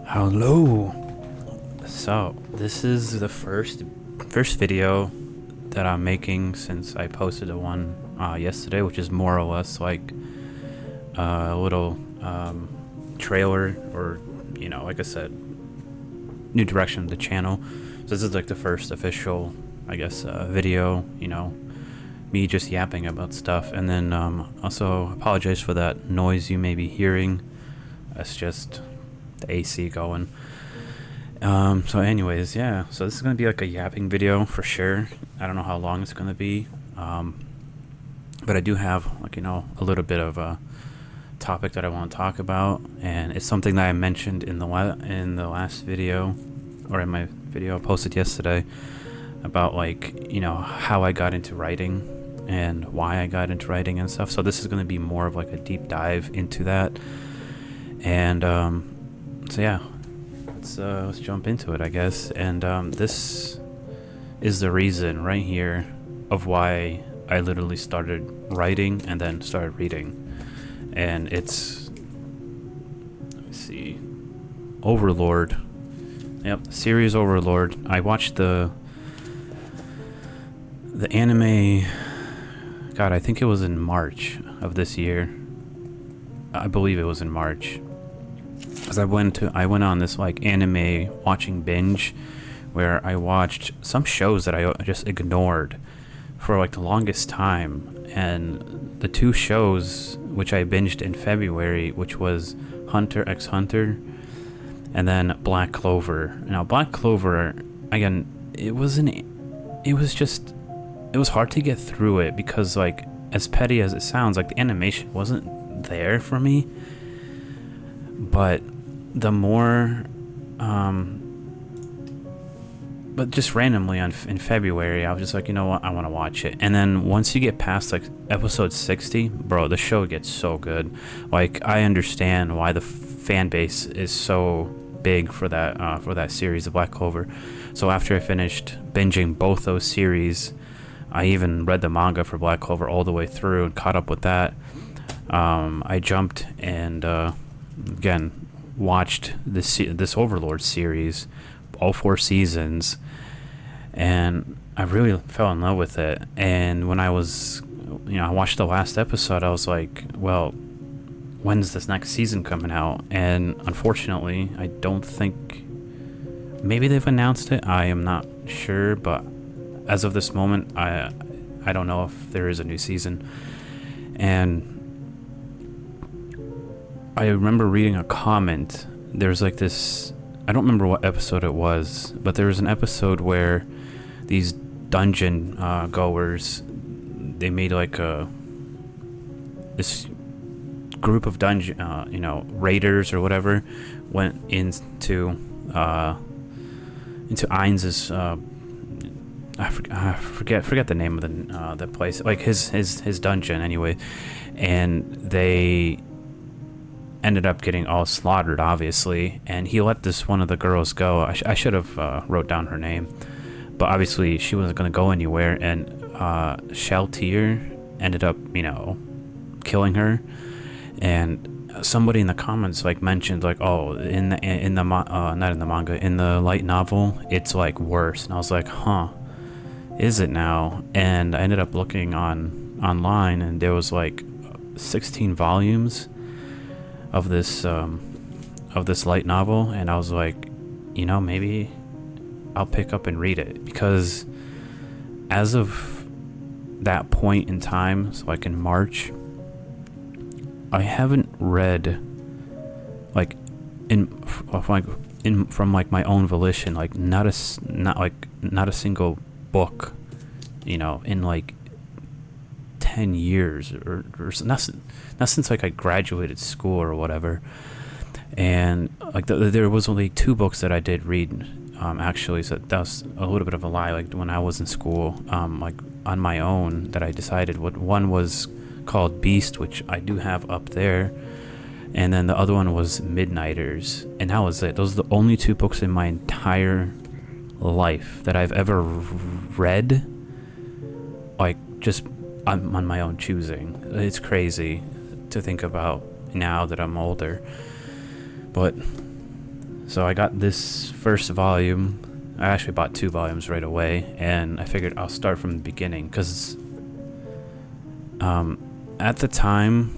Hello. So this is the first video that I'm making since I posted the one yesterday, which is more or less like a little trailer, or like I said, new direction of the channel. So this is like the first official, I guess, video. Me just yapping about stuff, and then also apologize for that noise you may be hearing. That's just the AC going. So anyways, yeah, so this is going to be like a yapping video for sure. I don't know how long it's going to be, but I do have a little bit of a topic that I want to talk about, and it's something that I mentioned in the last video, or in my video I posted yesterday, about how I got into writing and why I got into writing and stuff. So this is going to be more of like a deep dive into that, and so yeah, let's jump into it, I guess. And this is the reason right here of why I literally started writing and then started reading. And it's, let me see, Overlord. Yep, series Overlord. I watched the anime, God, I think it was in March of this year. I believe it was in March. Because I went on this anime watching binge where I watched some shows that I just ignored for the longest time. And the two shows which I binged in February, which was Hunter x Hunter and then Black Clover. Now Black Clover, again, it was hard to get through it because as petty as it sounds, the animation wasn't there for me. But the more, but just randomly in February, I was just like, you know what, I want to watch it. And then once you get past episode 60, bro, the show gets so good. I understand why the fan base is so big for that series of Black Clover. So after I finished binging both those series, I even read the manga for Black Clover all the way through and caught up with that. I jumped and again watched this Overlord series, all 4 seasons, and I really fell in love with it. And when I was, I watched the last episode, I was like, well, when's this next season coming out? And unfortunately, I don't think, maybe they've announced it, I am not sure, but as of this moment, I don't know if there is a new season. And I remember reading a comment. There's this, I don't remember what episode it was, but there was an episode where these dungeon goers, they made this group of dungeon, raiders or whatever, went into Ainz's, I forget the name of the place, his dungeon anyway, and they ended up getting all slaughtered, obviously, and he let this one of the girls go. I should have wrote down her name, but obviously she wasn't going to go anywhere, and Shaltier ended up killing her. And somebody in the comments mentioned oh, in the not in the manga, in the light novel it's worse. And I was like, huh, is it now? And I ended up looking online, and there was 16 volumes of this light novel, and I was like, maybe I'll pick up and read it, because as of that point in time, so in March, I haven't read from my own volition, not a single book, in 10 years, or not since I graduated school or whatever. And there was only 2 books that I did read, actually, so that was a little bit of a lie. When I was in school, on my own, that I decided. One was called Beast, which I do have up there, and then the other one was Midnighters, and that was it. Those are the only 2 books in my entire life that I've ever read, just on my own choosing. It's crazy to think about now that I'm older. But So I got this first volume. I actually bought 2 volumes right away, and I figured I'll start from the beginning because at the time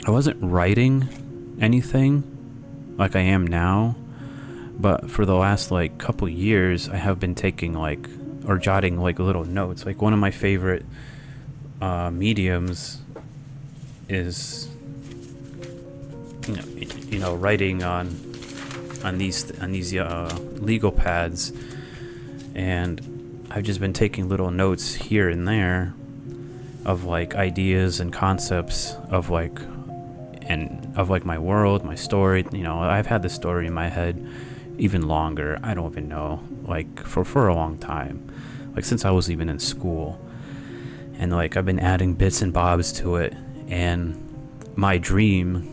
I wasn't writing anything like I am now, but for the last like couple years I have been taking like or jotting like little notes. Like one of my favorite mediums is writing on these legal pads, and I've just been taking little notes here and there of like ideas and concepts of like my world, my story. I've had this story in my head even longer. I don't even know, like for a long time, like since I was even in school, and like I've been adding bits and bobs to it. And my dream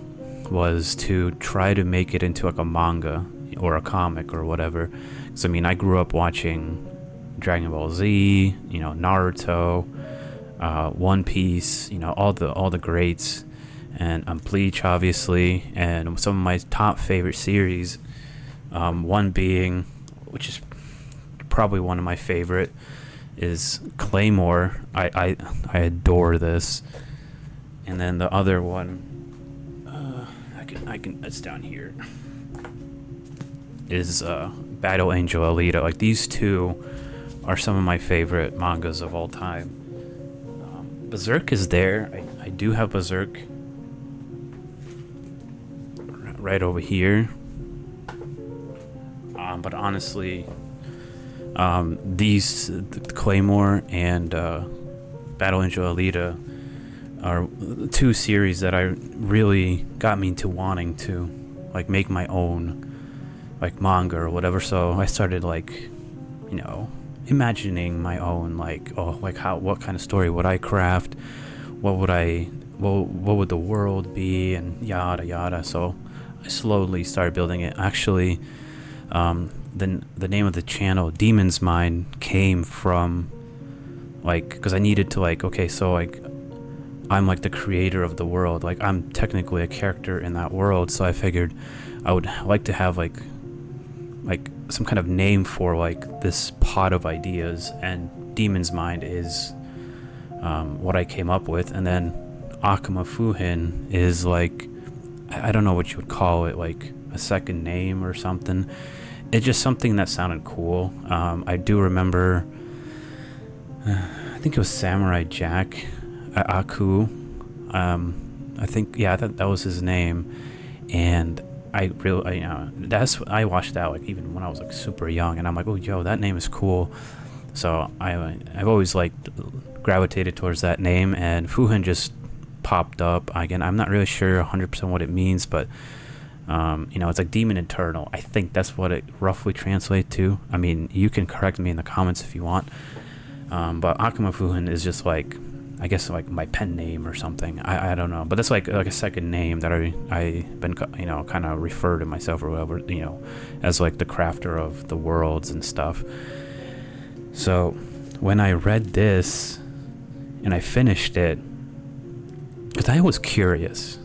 was to try to make it into like a manga or a comic or whatever. So I grew up watching Dragon Ball Z, Naruto, One Piece, all the greats, and Bleach obviously, and some of my top favorite series, one being, which is probably one of my favorite, is Claymore. I adore this. And then the other one, it's down here, is Battle Angel Alita. Like these two are some of my favorite mangas of all time. Berserk is there. I do have Berserk right over here. But honestly, these Claymore and Battle Angel Alita are 2 series that I really got me into wanting to like make my own like manga or whatever. So I started like imagining my own what kind of story would I craft, what would the world be, and yada yada. So I slowly started building it. Actually, the name of the channel, Demon's Mind, came from because I needed to I'm like the creator of the world. Like I'm technically a character in that world. So I figured I would like to have like some kind of name for like this pot of ideas, and Demon's Mind is what I came up with. And then Akuma Fuhin is like, I don't know what you would call it, like a second name or something. It's just something that sounded cool. I do remember, I think it was Samurai Jack, Aku. I think, yeah, that was his name. And I watched that like even when I was like super young, and I'm like, oh, yo, that name is cool. So I've always gravitated towards that name, and Fuhin just popped up. Again, I'm not really sure 100% what it means, but it's like Demon Eternal. I think that's what it roughly translates to. You can correct me in the comments if you want. But Akuma Fuhin is just I guess my pen name or something. I don't know, but that's like a second name that I've been kind of refer to myself or whatever, as like the crafter of the worlds and stuff. So when I read this and I finished it, because I was curious,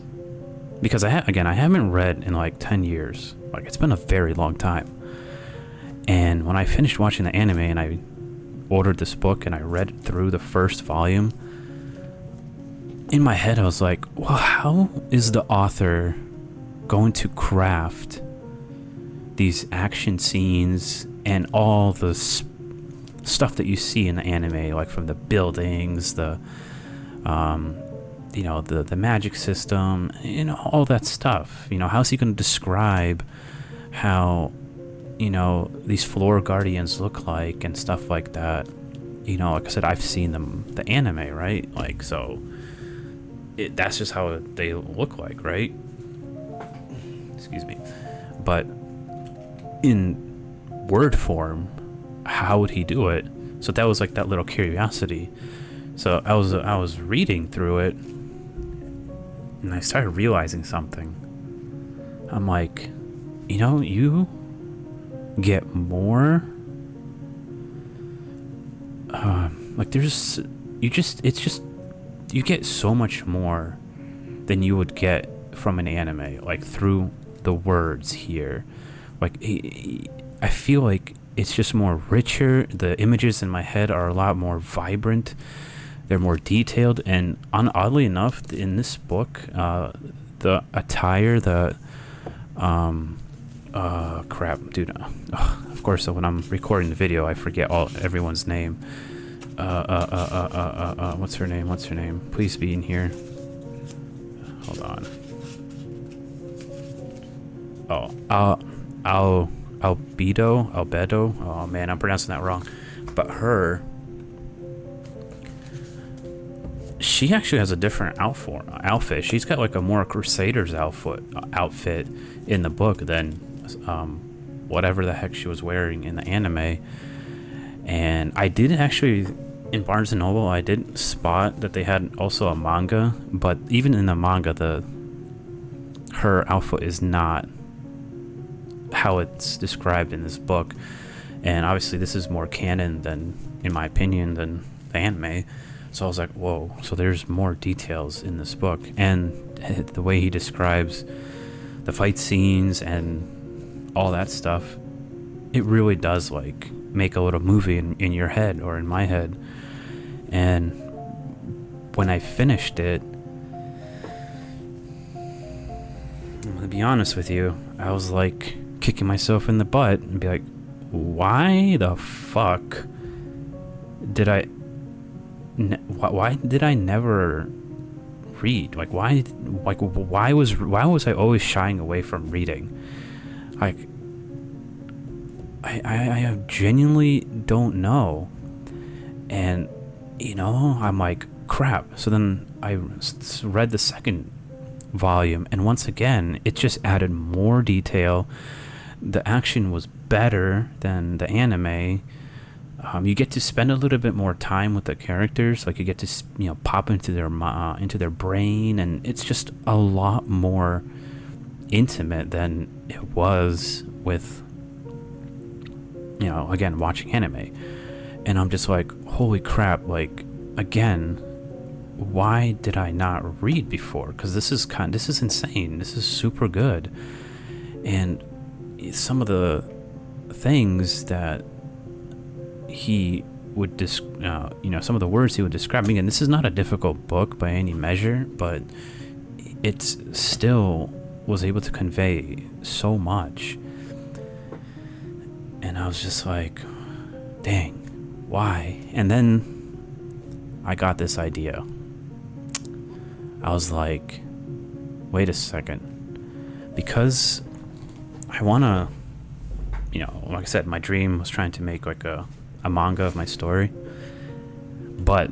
because I haven't read in like 10 years. Like it's been a very long time. And when I finished watching the anime and I ordered this book and I read through the first volume, in my head I was like, well, how is the author going to craft these action scenes and all the stuff that you see in the anime, like from the buildings, the the magic system, all that stuff. How's he going to describe how these floor guardians look like and stuff like that? Like I said, I've seen the anime, right? So that's just how they look like, right? Excuse me. But in word form, how would he do it? So that was like that little curiosity. So I was reading through it, and I started realizing something. I'm like, you get more you get so much more than you would get from an anime, like through the words here. Like, I feel like it's just more richer. The images in my head are a lot more vibrant. They're more detailed, and oddly enough, in this book, the attire, crap, dude. Of course, so when I'm recording the video, I forget everyone's name. What's her name? What's her name? Please be in here. Hold on. Oh, Albedo. Oh man, I'm pronouncing that wrong. But she actually has a different outfit. She's got like a more Crusaders outfit in the book than whatever the heck she was wearing in the anime. And I did actually, in Barnes & Noble, I did spot that they had also a manga, but even in the manga, her outfit is not how it's described in this book. And obviously this is more canon than, in my opinion, than the anime. So I was like, whoa, so there's more details in this book. And the way he describes the fight scenes and all that stuff, it really does like make a little movie in your head, or in my head. And when I finished it, I'm gonna be honest with you, I was like kicking myself in the butt and be like, why the fuck did I never read? Like, why was I always shying away from reading? Like, I genuinely don't know. And you know, I'm like, crap. So then I read the second volume, and once again it just added more detail. The action was better than the anime. You get to spend a little bit more time with the characters. Like, you get to, you know, pop into their brain, and it's just a lot more intimate than it was with, you know, again, watching anime. And I'm just like, holy crap! Like, again, why did I not read before? Because this is insane. This is super good, and some of the things that he would you know, some of the words he would describe. Again, this is not a difficult book by any measure, but it's still was able to convey so much. And I was just like, dang, why? And then I got this idea. I was like, wait a second, because I want to, you know, like I said, my dream was trying to make like a manga of my story. But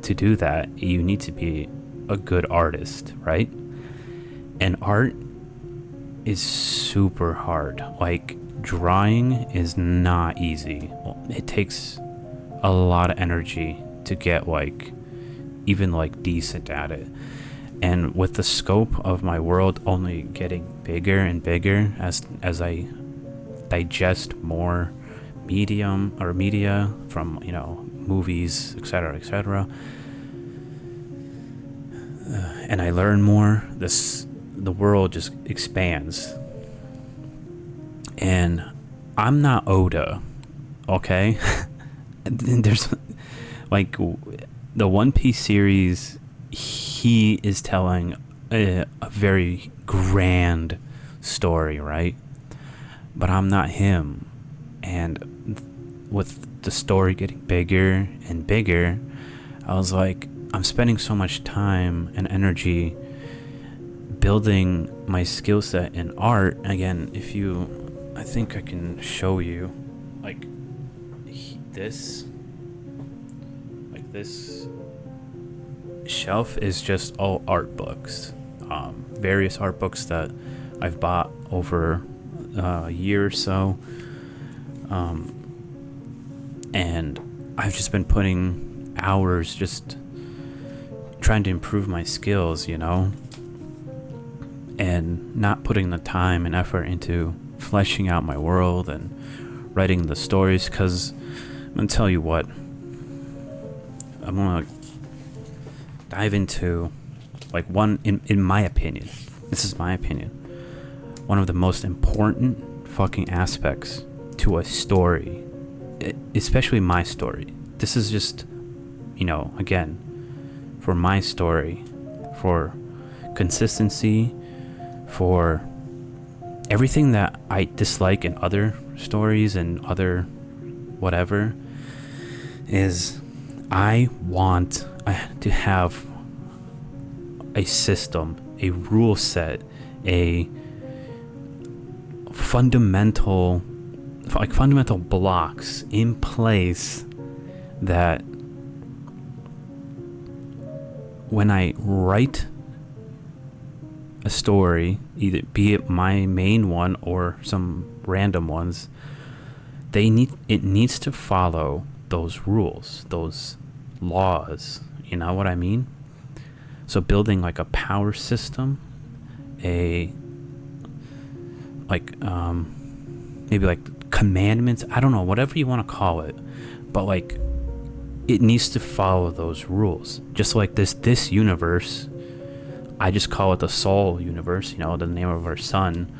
to do that, you need to be a good artist, right? And art is super hard. Like, drawing is not easy. It takes a lot of energy to get like even like decent at it. And with the scope of my world only getting bigger and bigger as I digest more media from, you know, movies, etc., and I learn more, the world just expands. And I'm not Oda, okay? There's like the One Piece series, he is telling a very grand story, right? But I'm not him. And with the story getting bigger and bigger, I was like, I'm spending so much time and energy building my skill set in art. Again, I think I can show you, like, this shelf is just all art books, various art books that I've bought over a year or so, and I've just been putting hours just trying to improve my skills, you know, and not putting the time and effort into fleshing out my world and writing the stories. Because I'm gonna tell you what, I'm gonna dive into like one, in my opinion, this is my opinion, one of the most important fucking aspects to a story, especially my story. This is just, again, for my story, for consistency, for everything that I dislike in other stories and other whatever, is I want to have a system, a rule set, a fundamental blocks in place that when I write a story, either be it my main one or some random ones, it needs to follow those rules, those laws, you know what I mean? So building like a power system, maybe like commandments, I don't know, whatever you want to call it, but like it needs to follow those rules. Just like this universe, I just call it the Soul universe, the name of our sun.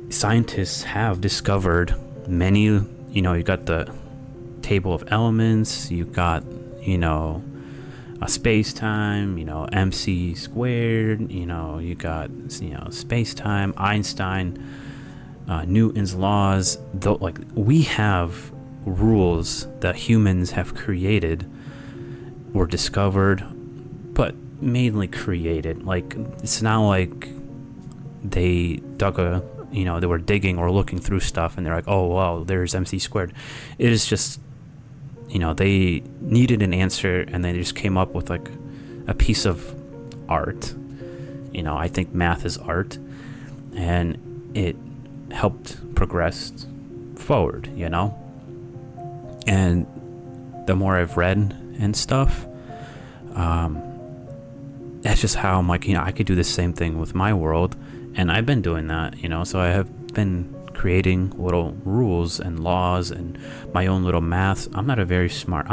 Scientists have discovered many, you got the table of elements, you got, a space-time, MC squared, you got, space-time, Einstein, Newton's laws. We have rules that humans have created or discovered, but mainly created. Like, it's not like they dug they were digging or looking through stuff and they're like, oh, wow, there's MC squared. It is just, they needed an answer and they just came up with like a piece of art. I think math is art, and it helped progress forward, and the more I've read and stuff, that's just how I'm like, I could do the same thing with my world, and I've been doing that, so I have been creating little rules and laws and my own little maths. I'm not a smart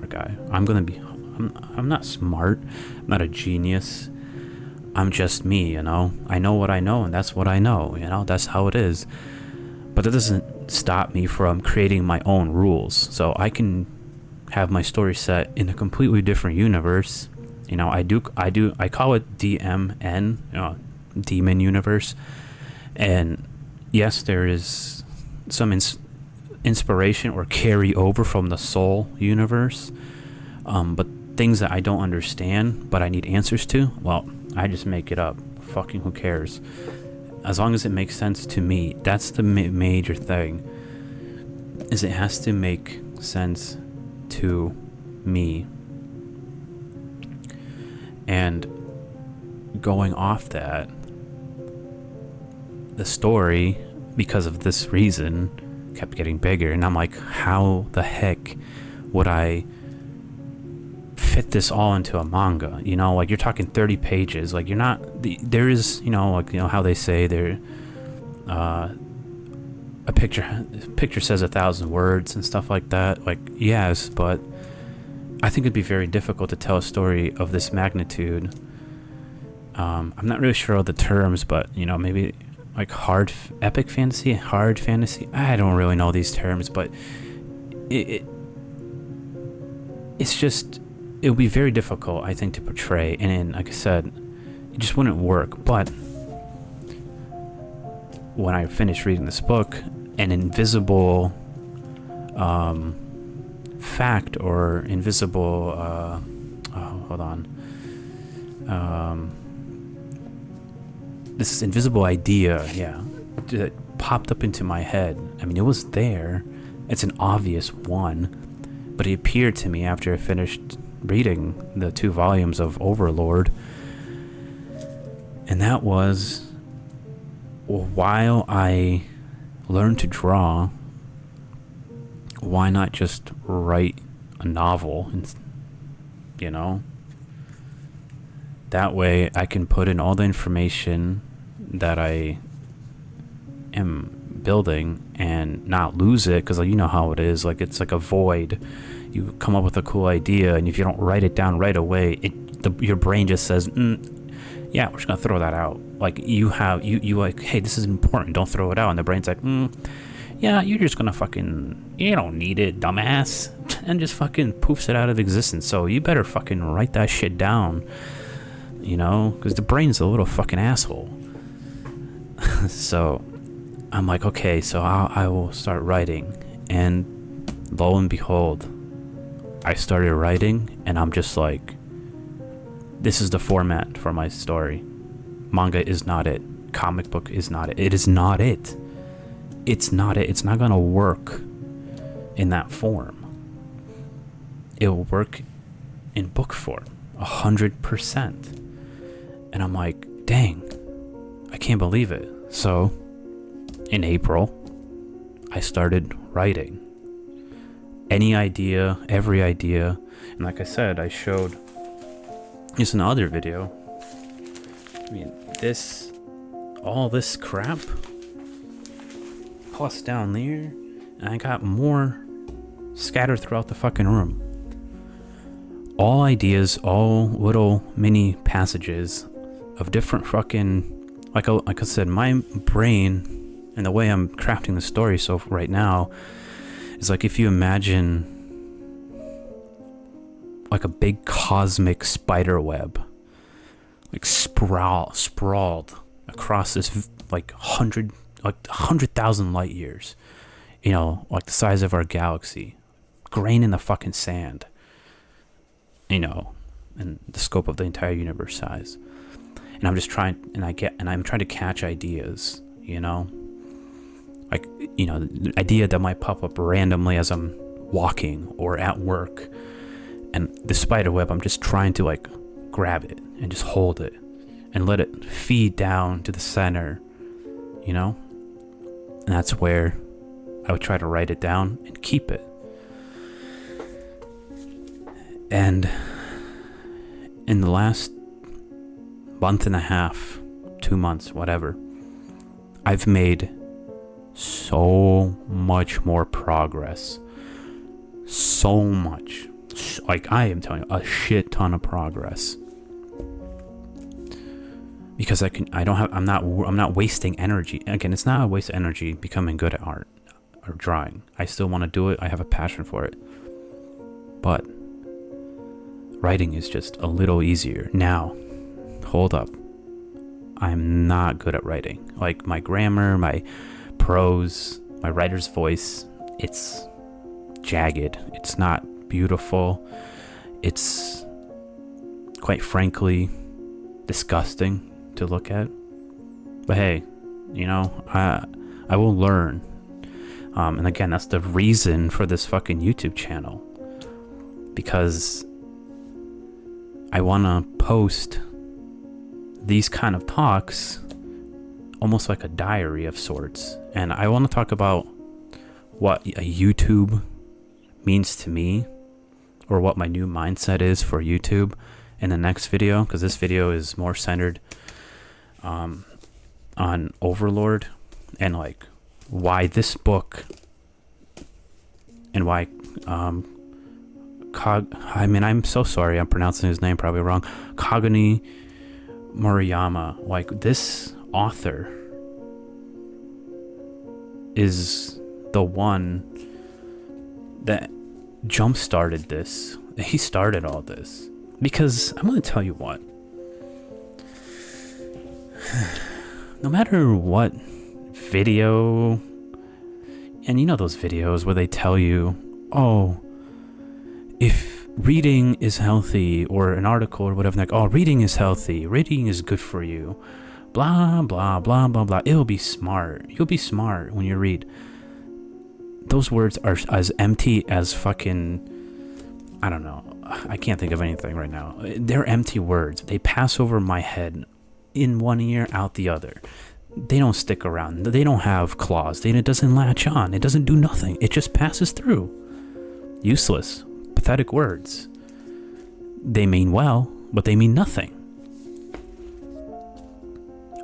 guy. I'm not smart. I'm not a genius. I'm just me, I know what I know, and that's what I know, that's how it is. But that doesn't stop me from creating my own rules. So I can have my story set in a completely different universe. I call it DMN, Demon Universe. And yes, there is some inspiration or carry over from the Soul Universe. But things that I don't understand, but I need answers to, well, I just make it up. Fucking who cares? As long as it makes sense to me. That's the major thing. Is it has to make sense to me. And going off that, the story, because of this reason, kept getting bigger. And I'm like, how the heck would I fit this all into a manga? Like, you're talking 30 pages. Like, you're not, there is, how they say there, a picture says 1,000 words and stuff like that. Like, yes, but I think it'd be very difficult to tell a story of this magnitude. I'm not really sure of the terms, but maybe like epic fantasy, hard fantasy. I don't really know these terms, but it's just, it would be very difficult, I think, to portray. And like I said, it just wouldn't work. But when I finished reading this book, an invisible fact or invisible this invisible idea, that popped up into my head. I mean, it was there. It's an obvious one, but it appeared to me after I finished reading the 2 volumes of Overlord. And that was, while I learned to draw, why not just write a novel? That way I can put in all the information that I am building and not lose it, because you know how it is. Like, it's like a void. You come up with a cool idea, and if you don't write it down right away, your brain just says, yeah, we're just gonna throw that out. Like, you like, hey, this is important, don't throw it out. And the brain's like, yeah, you're just gonna fucking, you don't need it, dumbass. And just fucking poofs it out of existence. So you better fucking write that shit down, you know, because the brain's a little fucking asshole. So I'm like, okay, so I will start writing. And lo and behold, I started writing, and I'm just like, this is the format for my story. Manga is not it. Comic book is not it. It is not it. It's not it. It's not gonna work in that form. It will work in book form, 100%. And I'm like, dang, I can't believe it. So, in April, I started writing. Any idea, every idea. And like I said, I showed this in another video. I mean, all this crap, plus down there, and I got more scattered throughout the fucking room. All ideas, all little mini passages of different fucking, like I said, my brain and the way I'm crafting the story so right now is like, if you imagine like a big cosmic spider web, like sprawled across this like 100,000 light years, you know, like the size of our galaxy, grain in the fucking sand, you know, and the scope of the entire universe size. And I'm just trying, and I'm trying to catch ideas, you know, like, you know, the idea that might pop up randomly as I'm walking or at work. And the spider web, I'm just trying to like grab it and just hold it and let it feed down to the center, you know? And that's where I would try to write it down and keep it. And in the last month and a half, 2 months, whatever, I've made so much more progress. So much. Like, I am telling you, a shit ton of progress. Because I'm not wasting energy. Again, it's not a waste of energy becoming good at art or drawing. I still want to do it. I have a passion for it. But writing is just a little easier. Now, hold up. I'm not good at writing. Like, my grammar, my prose, my writer's voice, it's jagged. It's not beautiful. It's, quite frankly, disgusting to look at. But hey, you know, I will learn. And again, that's the reason for this fucking YouTube channel. Because I want to post these kind of talks almost like a diary of sorts. And I want to talk about what a YouTube means to me, or what my new mindset is for YouTube in the next video, because this video is more centered on Overlord and like why this book and why I'm so sorry, I'm pronouncing his name probably wrong, Kaguni Murayama, like this author is the one that jump-started this. He started all this. Because I'm going to tell you what. No matter what video, and you know those videos where they tell you, oh, if reading is healthy, or an article or whatever, like, oh, reading is healthy, reading is good for you, blah, blah, blah, blah, blah. It'll be smart. You'll be smart when you read. Those words are as empty as fucking, I don't know. I can't think of anything right now. They're empty words. They pass over my head in one ear, out the other. They don't stick around. They don't have claws. It doesn't latch on. It doesn't do nothing. It just passes through. Useless, pathetic words. They mean well, but they mean nothing.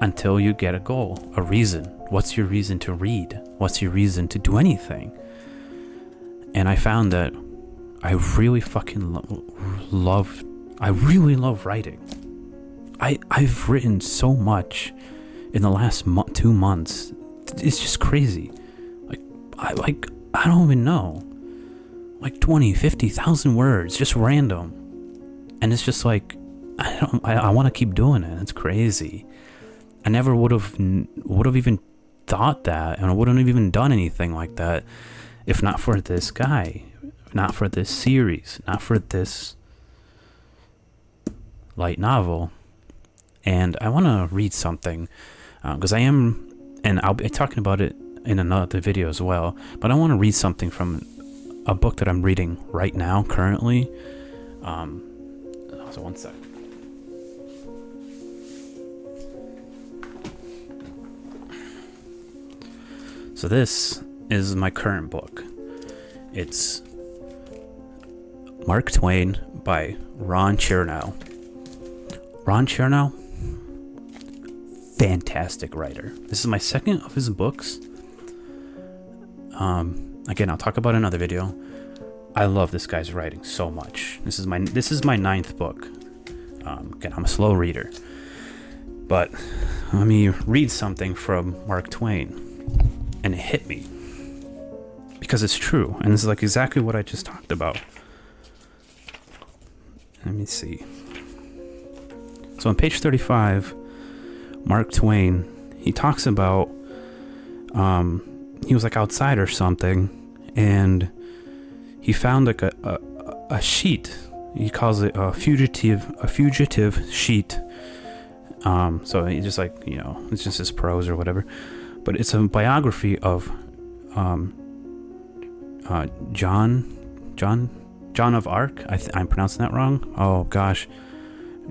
Until you get a goal, a reason. What's your reason to read? What's your reason to do anything? And I found that I really fucking love writing. I've written so much in the last 2 months. It's just crazy. I don't even know. Like 20, 50,000 words, just random. And it's just like, I want to keep doing it. It's crazy. I never would have even thought that, and I wouldn't have even done anything like that if not for this guy, not for this series, not for this light novel. And I want to read something, because I am, and I'll be talking about it in another video as well, but I want to read something from a book that I'm reading right now, currently. So one sec. So this is my current book. It's Mark Twain by Ron Chernow. Ron Chernow, fantastic writer. This is my second of his books. Again, I'll talk about it in another video. I love this guy's writing so much. This is my ninth book. Again, I'm a slow reader, but let me read something from Mark Twain, and it hit me because it's true, and this is like exactly what I just talked about. Let me see. So on page 35, Mark Twain, he talks about he was like outside or something, and he found like a sheet. He calls it a fugitive sheet. So he just like, it's just his prose or whatever, but it's a biography of John of Arc. I'm pronouncing that wrong. Oh gosh,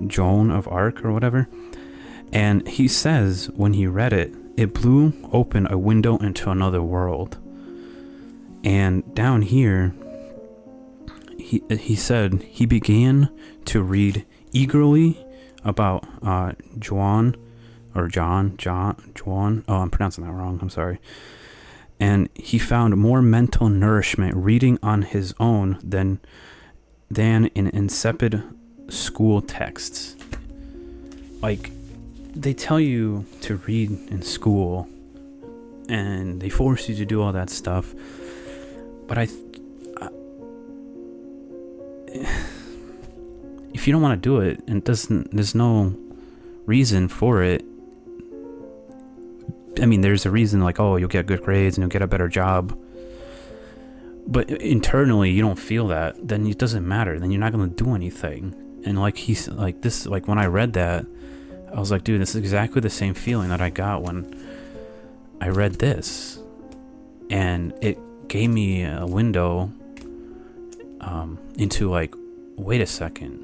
Joan of Arc or whatever. And he says when he read it, it blew open a window into another world. And down here, he said he began to read eagerly about Juan. Oh, I'm pronouncing that wrong. I'm sorry. And he found more mental nourishment reading on his own than in insipid school texts. Like, they tell you to read in school, and they force you to do all that stuff. But if you don't want to do it, and there's no reason for it. I mean, there's a reason, like, oh, you'll get good grades and you'll get a better job. But internally, you don't feel that, then it doesn't matter. Then you're not going to do anything. And like he's like this, like when I read that, I was like, dude, this is exactly the same feeling that I got when I read this. And it gave me a window into like, wait a second.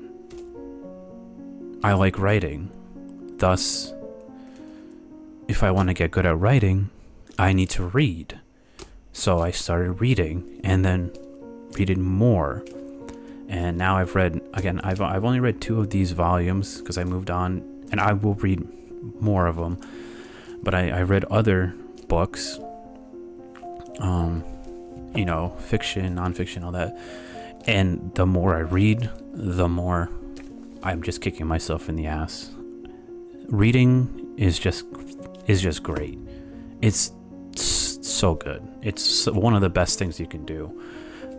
I like writing. Thus, if I want to get good at writing, I need to read. So I started reading, and then reading more. And now I've read, again, I've only read 2 of these volumes because I moved on, and I will read more of them. But I read other books, fiction, nonfiction, all that. And the more I read, the more I'm just kicking myself in the ass. Reading is just great. It's so good. It's one of the best things you can do.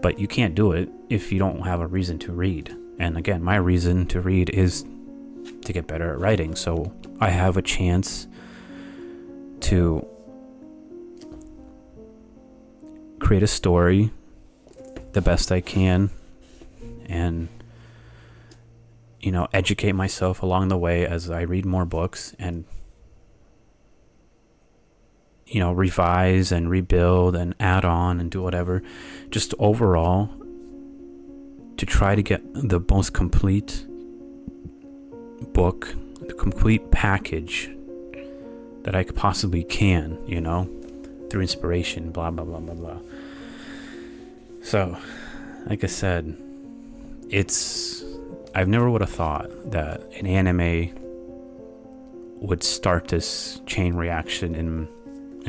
But you can't do it if you don't have a reason to read. And again, my reason to read is to get better at writing. So I have a chance to create a story the best I can, and educate myself along the way as I read more books, and revise and rebuild and add on and do whatever, just overall to try to get the most complete book, the complete package that I possibly can, through inspiration, blah, blah, blah, blah, blah. So, like I said, I've never would have thought that an anime would start this chain reaction in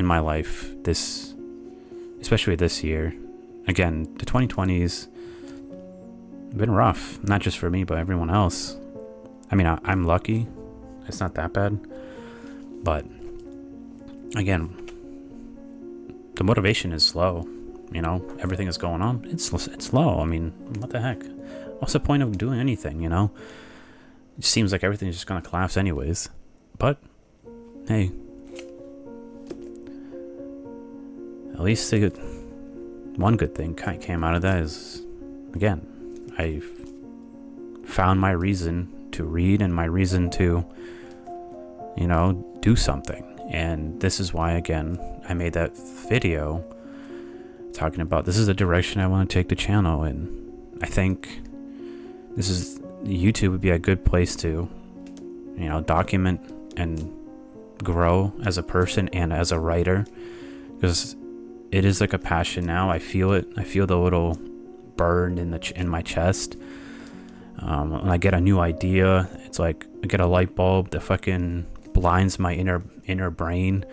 my life, especially this year. Again, the 2020s been rough, not just for me, but everyone else. I mean, I'm lucky, It's not that bad. But again, the motivation is low. You know, everything is going on. It's low. I mean, what the heck? What's the point of doing anything? You know, it seems like everything's just gonna collapse anyways. But hey, at least one good thing came out of that is, again, I found my reason to read and my reason to, you know, do something. And this is why, again, I made that video talking about this is the direction I want to take the channel. And I think YouTube would be a good place to, you know, document and grow as a person and as a writer, because it is like a passion now. I feel it. I feel the little burn in my chest. When I get a new idea, it's like I get a light bulb that fucking blinds my inner brain,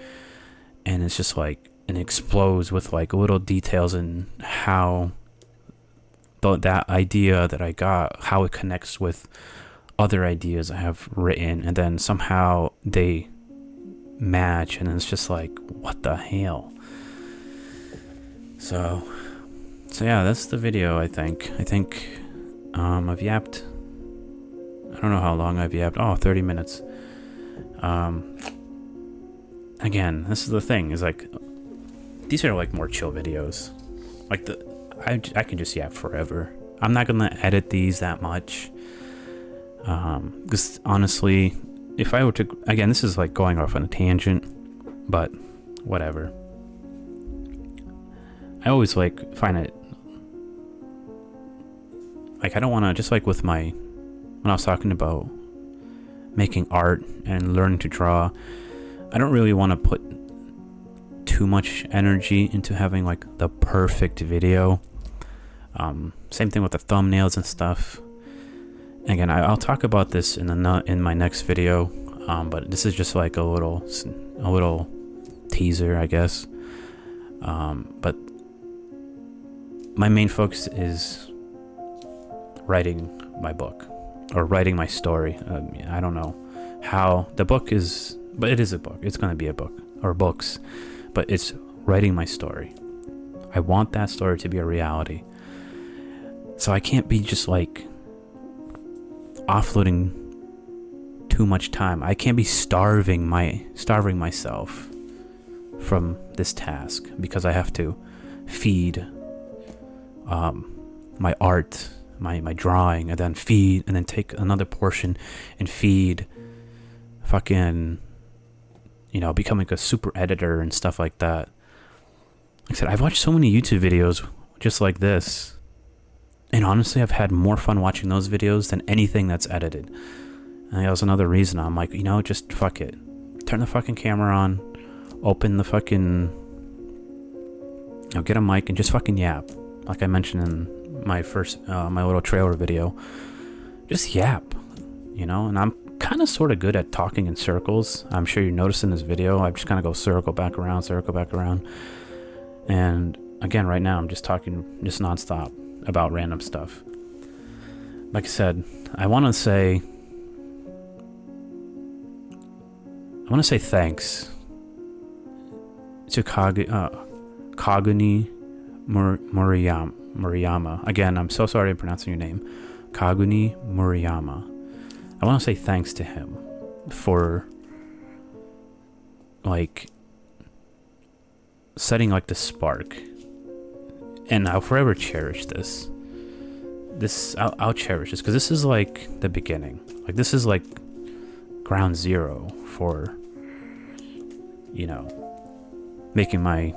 and it's just like it explodes with like little details in how that idea that I got, how it connects with other ideas I have written, and then somehow they match, and it's just like, what the hell? So yeah, that's the video. I think I've yapped. I don't know how long I've yapped. 30 minutes. Again, this is the thing, is like, these are like more chill videos. Like I can just yap forever. I'm not gonna edit these that much. Because honestly, if I were to, again, this is like going off on a tangent, but whatever. I always like find it, like, I don't want to, just like with when I was talking about making art and learning to draw, I don't really want to put too much energy into having like the perfect video. Same thing with the thumbnails and stuff. Again, I'll talk about this in my next video, but this is just like a little teaser, I guess. But my main focus is writing my book, or writing my story. I don't know how the book is, but it is a book. It's going to be a book, or books, but it's writing my story. I want that story to be a reality. So I can't be just like offloading too much time. I can't be starving myself from this task, because I have to feed my art, my drawing, and then feed, and then take another portion and feed fucking, you know, becoming a super editor and stuff like that. Like I said, I've watched so many YouTube videos just like this, and honestly, I've had more fun watching those videos than anything that's edited. And that was another reason I'm like, you know, just fuck it. Turn the fucking camera on, open the fucking, you know, get a mic and just fucking yap. Like I mentioned in my first, my little trailer video. Just yap, you know? And I'm kind of sort of good at talking in circles. I'm sure you noticed in this video, I just kind of go circle back around. And again, right now, I'm just talking just nonstop about random stuff. Like I said, I want to say thanks to Kaguni Murayama. Again, I'm so sorry I'm pronouncing your name. Kaguni Murayama. I want to say thanks to him for like setting like the spark. And I'll forever cherish this. I'll cherish this, because this is like the beginning. Like, this is like ground zero for, you know, making my,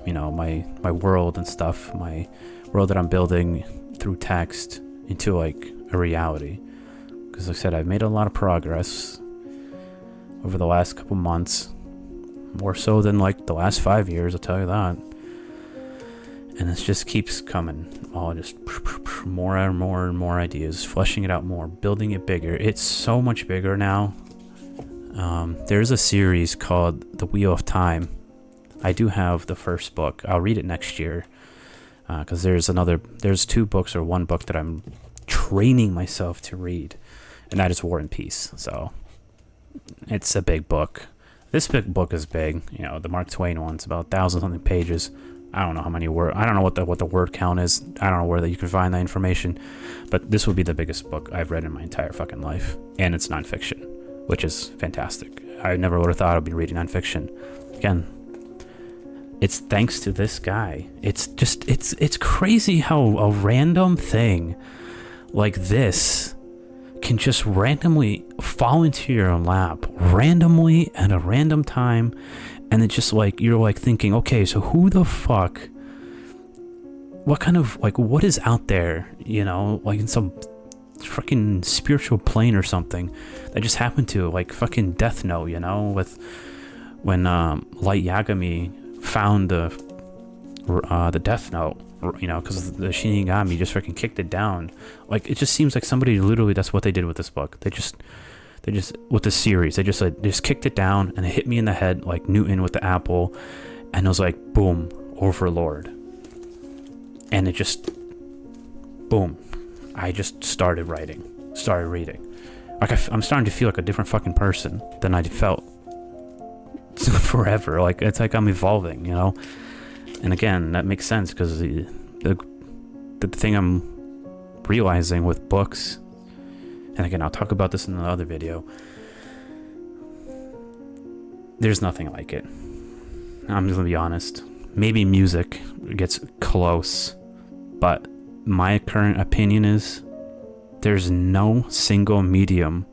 you know, my world and stuff, my world that I'm building through text into like a reality. Because like I said, I've made a lot of progress over the last couple months, more so than like the last 5 years, I'll tell you that. And it just keeps coming, all just more and more and more ideas, fleshing it out more, building it bigger. It's so much bigger now. There's a series called The Wheel of Time. I do have the first book. I'll read it next year, because there's 2 books or 1 book that I'm training myself to read. and that is War and Peace. So it's a big book. This big book is big. You know, the Mark Twain one's about 1,000 something pages. I don't know how many words. I don't know what the word count is. I don't know where that you can find that information. But this would be the biggest book I've read in my entire fucking life, and it's nonfiction, which is fantastic. I never would have thought I'd be reading nonfiction. Again, it's thanks to this guy. It's just it's crazy how a random thing like this can just randomly fall into your lap randomly at a random time. And it's just like, you're like thinking, okay, so who the fuck, what kind of, like, what is out there, you know, like in some freaking spiritual plane or something that just happened to, like, fucking Death Note, you know, with when Light Yagami found the Death Note, you know, because the Shinigami just freaking kicked it down. Like, it just seems like somebody literally, that's what they did with this book. They just with the series, they just kicked it down, and it hit me in the head like Newton with the apple, and it was like, boom, Overlord. And it just, boom, I just started reading. Like, I'm starting to feel like a different fucking person than I felt forever. Like, it's like I'm evolving, you know. And again, that makes sense, because the thing I'm realizing with books, and again, I'll talk about this in another video, there's nothing like it. I'm just gonna be honest. Maybe music gets close, but my current opinion is there's no single medium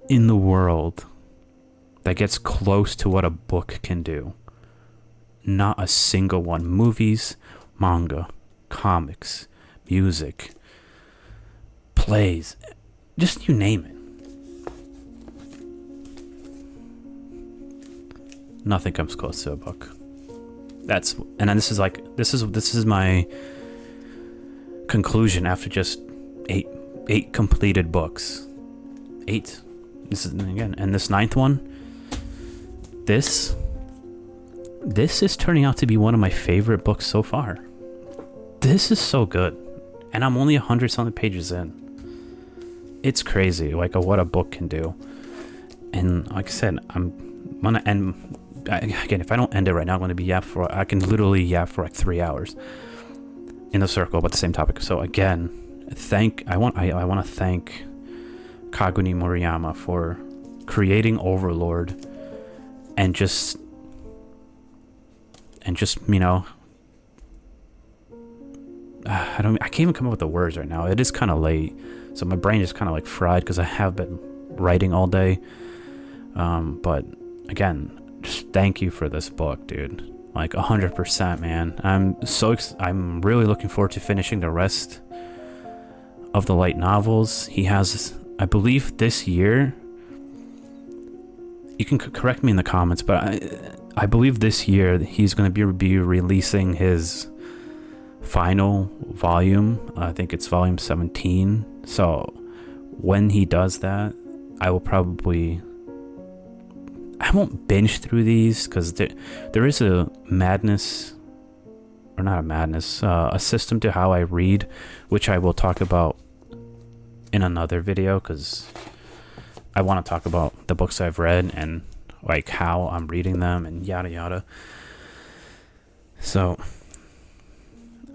in the world that gets close to what a book can do. Not a single one. Movies, manga, comics, music, plays, just you name it. Nothing comes close to a book. And then this is my conclusion after just eight completed books. 8. This is, again, and this 9th one, this is turning out to be one of my favorite books so far. This is so good, and I'm only 100 something pages in. It's crazy, like, what a book can do. And like I said, I'm gonna end. Again, if I don't end it right now, I'm gonna be I can literally yap for like 3 hours in a circle about the same topic. So again, I want to thank Kaguni Moriyama for creating Overlord, and just you know, I can't even come up with the words right now. It is kind of late, so my brain is kind of like fried because I have been writing all day. But again, just thank you for this book, dude. Like 100%, man. I'm really looking forward to finishing the rest of the light novels. He has, I believe, this year. You can correct me in the comments, but I believe this year he's going to be releasing his final volume. I think it's volume 17. So when he does that, I won't binge through these, because there is a system to how I read, which I will talk about in another video, because I want to talk about the books I've read and like how I'm reading them and yada yada. So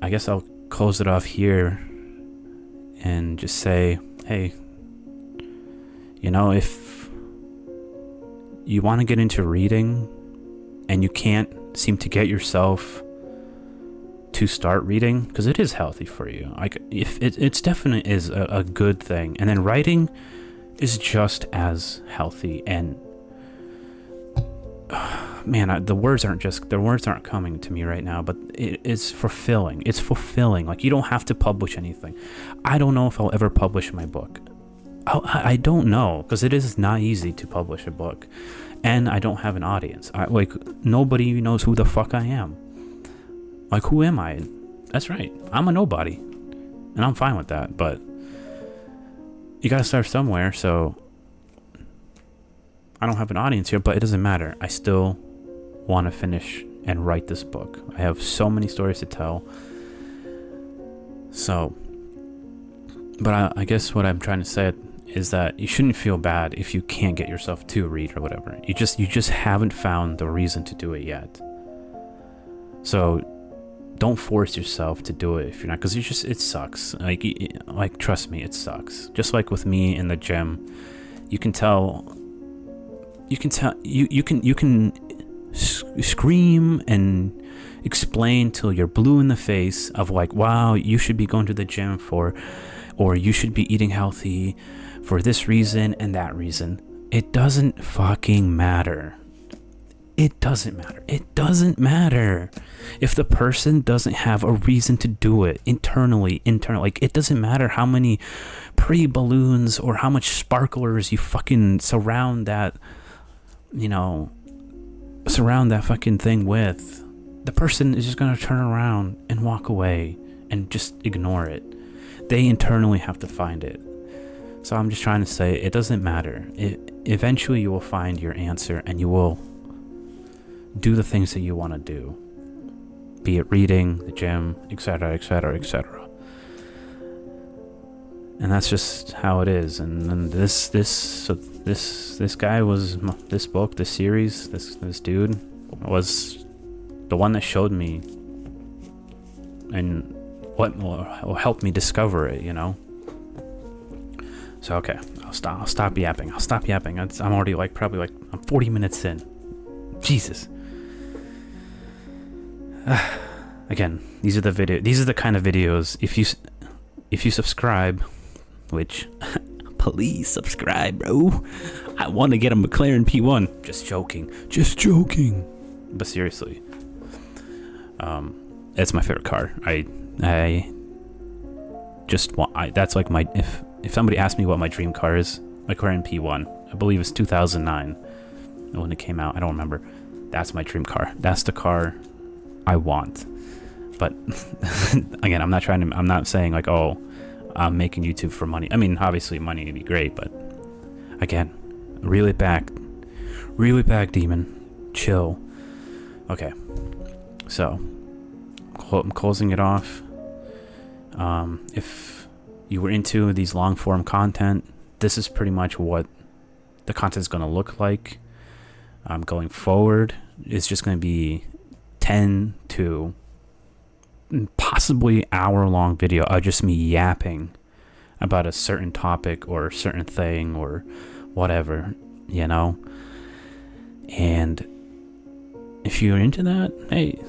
I guess I'll close it off here and just say, hey, you know, if you want to get into reading and you can't seem to get yourself to start reading, because it is healthy for you, like, if it's definitely is a good thing, and then writing is just as healthy. And man, the words aren't coming to me right now, but it's fulfilling. Like, you don't have to publish anything. I don't know if I'll ever publish my book. I don't know, because it is not easy to publish a book, and I don't have an audience. Nobody knows who the fuck I am. Like, who am I? That's right, I'm a nobody, and I'm fine with that. But you gotta start somewhere. So I don't have an audience here, but it doesn't matter. I still want to finish and write this book. I have so many stories to tell. So But I guess what I'm trying to say is that you shouldn't feel bad if you can't get yourself to read or whatever. You just haven't found the reason to do it yet. So don't force yourself to do it if you're not, because it sucks. Like trust me, it sucks. Just like with me in the gym, you can scream and explain till you're blue in the face of like, wow, you should be going to the gym or you should be eating healthy for this reason and that reason. It doesn't fucking matter. It doesn't matter. It doesn't matter if the person doesn't have a reason to do it internally. Like, it doesn't matter how many pre-balloons or how much sparklers you fucking surround that fucking thing with. The person is just gonna turn around and walk away and just ignore it. They internally have to find it. So I'm just trying to say, it doesn't matter. Eventually you will find your answer and you will do the things that you want to do, be it reading, the gym, etc., etc., etc. And that's just how it is. And then this guy was, this book, this series, this dude was the one that showed me and what will help me discover it, So okay, I'll stop yapping. I'm already I'm 40 minutes in. Jesus. Again, these are the kind of videos, if you subscribe, which please subscribe, bro. I want to get a McLaren P1. Just joking. But seriously, it's my favorite car. I just want, that's like my, if somebody asked me what my dream car is, McLaren P1, I believe it's 2009 when it came out. I don't remember. That's my dream car. That's the car I want. But again, I'm not saying like, oh, I'm making YouTube for money. I mean, obviously money would be great, but again, reel it back, demon, chill. Okay, so I'm closing it off. If you were into these long form content, this is pretty much what the content is going to look like. Going forward, it's just going to be 10 to possibly hour-long video of just me yapping about a certain topic or a certain thing or whatever, And if you're into that, hey,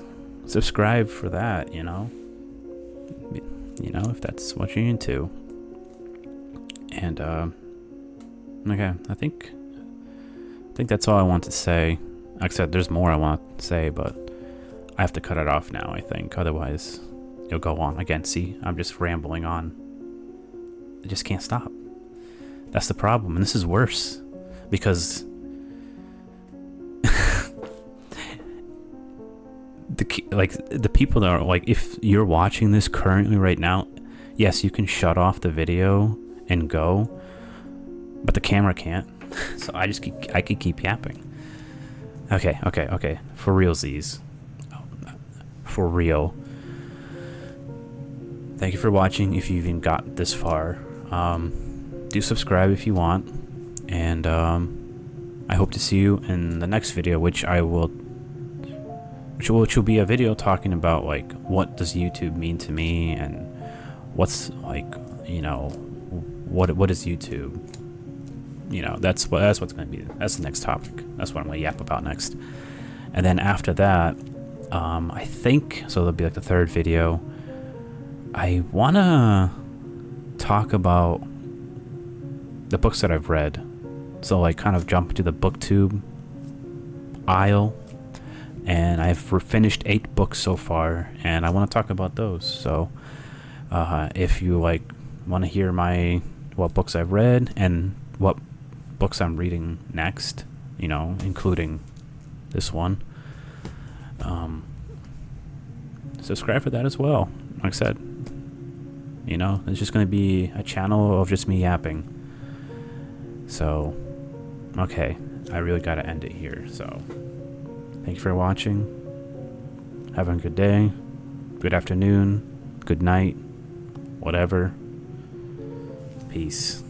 subscribe for that, if that's what you're into. And okay, I think that's all I want to say. Like I said, there's more I want to say, but I have to cut it off now, I think. Otherwise, it'll go on. Again, see, I'm just rambling on. I just can't stop. That's the problem. And this is worse. Because the people that are like, if you're watching this currently right now, yes, you can shut off the video and go, but the camera can't. So I could keep yapping. Okay. For realsies. For real. Thank you for watching. If you've even got this far, do subscribe if you want, and I hope to see you in the next video, which will be a video talking about like what does YouTube mean to me, and what's like, what is YouTube. That's what's going to be. That's the next topic. That's what I'm going to yap about next. And then after that, I think, so there'll be like the third video. I want to talk about the books that I've read. So like kind of jump into the booktube aisle. And I've finished 8 books so far, and I want to talk about those. So if you like want to hear what books I've read and what books I'm reading next, including this one, subscribe for that as well. Like I said, it's just going to be a channel of just me yapping. So, okay, I really got to end it here. So, thank you for watching. Have a good day, good afternoon, good night, whatever. Peace.